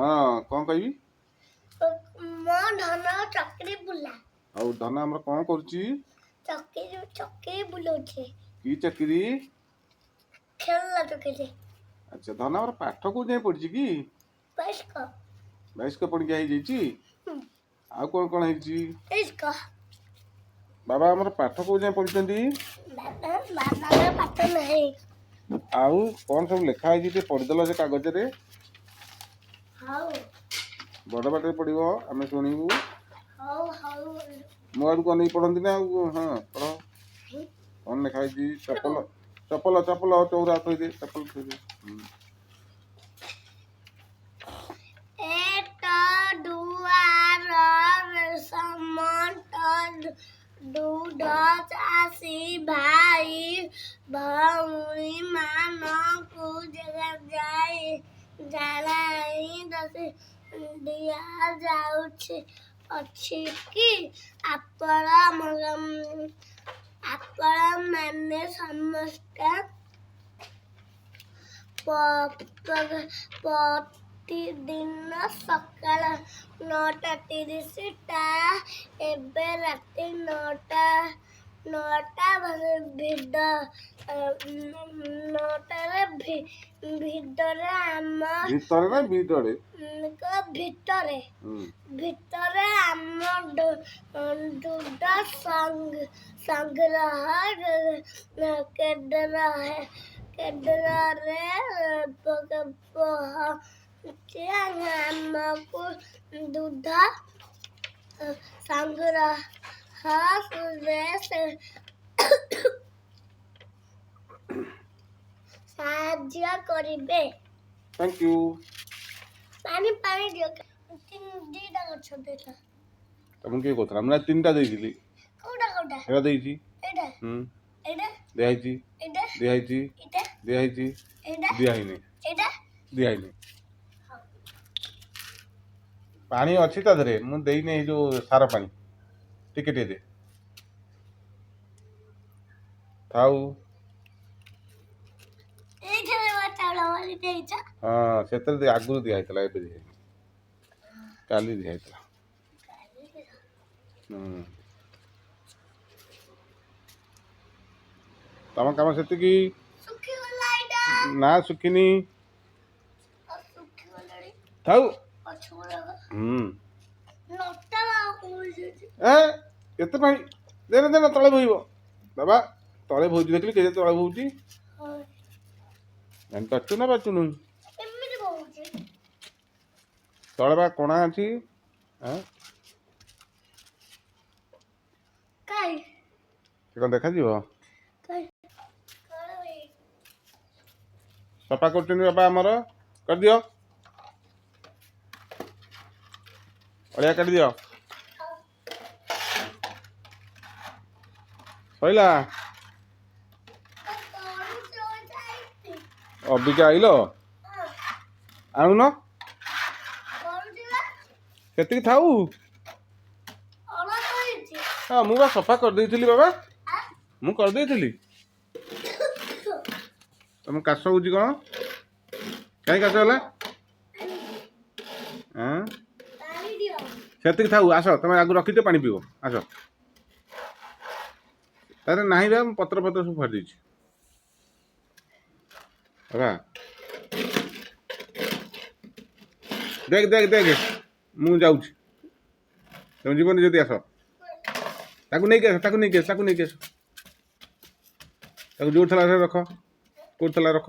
हाँ कौन कहबी मो धन चक्री बुला आउ धन हमर कौन करची चक्री चक्री बुलोचे की चक्री खेलला चक्री अच्छा धन हमर पाठ को जाय पड़ची की इसको 22 का पड़ गया जाईची आ कौन कौन हैची इसको बाबा हमर पाठ को जाय पड़चंदी बाबा बाबा पाठ नहीं आउ कौन सब लिखा है जे पढ़दल से कागज रे हाउ बड़ बाटे पड़िबो हमें सुनिबू हाउ हाउ मो आडू को नहीं पढ़ंदी ना हां पढ़ो कौन लिखा है जी चप्पल चप्पल चप्पल चौरा थोई दे चप्पल थोई दे एटा दुआर समट दूध चासी भाई भौरी मानकु जगह जाए जालाई दस दिया जाउछि अछि कि ଆପଣ ମାନେ ସମସ୍ତେ ପ୍ରତିଦିନ ସକାଳ 9:30 ଟା ଏବେ ରାତି 9ଟାରେ ଭିତରେ ଆମ ଭିତରେ ଆମ ଦୁଧ ସଂଗ୍ରହ କେନ୍ଦ୍ରରେ ପହଞ୍ଚି ଆମକୁ ଦୁଧ ସଂଗ୍ରହରେ ସାହାଯ୍ୟ କରିବେ थैंक यू पानी दियो दीटा गछ देला तुम के कोतरा हमरा तीनटा देइली कोडा हेरा देइची एडा एडा देहाइची एडा देहाइची एडा देहाइची एडा देहाइनी एडा देहाइनी पानी अच्छी ता धरे मु देई नै जो सारा पानी टिके दे थाउ ए जरे वाटाला वाली देइचा हां सेतर दे आगुर दिया हैतला एबे दे काली दिया हैतला तम काम सेति की सुखी गलाइडा ना सुखिनी सुखी गलाडी थाउ अछुरा नोटा होई जे ए केते पानी देना देना तळे भइबो बाबा तळे भौजी देखली केते तळे भौजी हां एन तच्चु ना बच्चुनु एमिति भौजी तळे बा कोणा अछि हां काई से कोन देखा जीवो काई काई सफा करछनी बाबा हमर कर दियो अड़िया काट दियो सइला अबिका आइलो आउनो केतिक थाउ हाँ मु बा सफा कर देइथिली बाबा मु कर देइथिली तुम काश होउची कोन काई काश होला हां सेतिक थाउ आस तुम आगु रखी दे पानी पीओ आस तारे नाही बा पत्र पत्र सब फाड़ दीची बाबा देख देख देख मु जाउची तुम जीवन जदी आस ताकू नहीं के ताकू नहीं के ताकू जोर थला रख कोर थला रख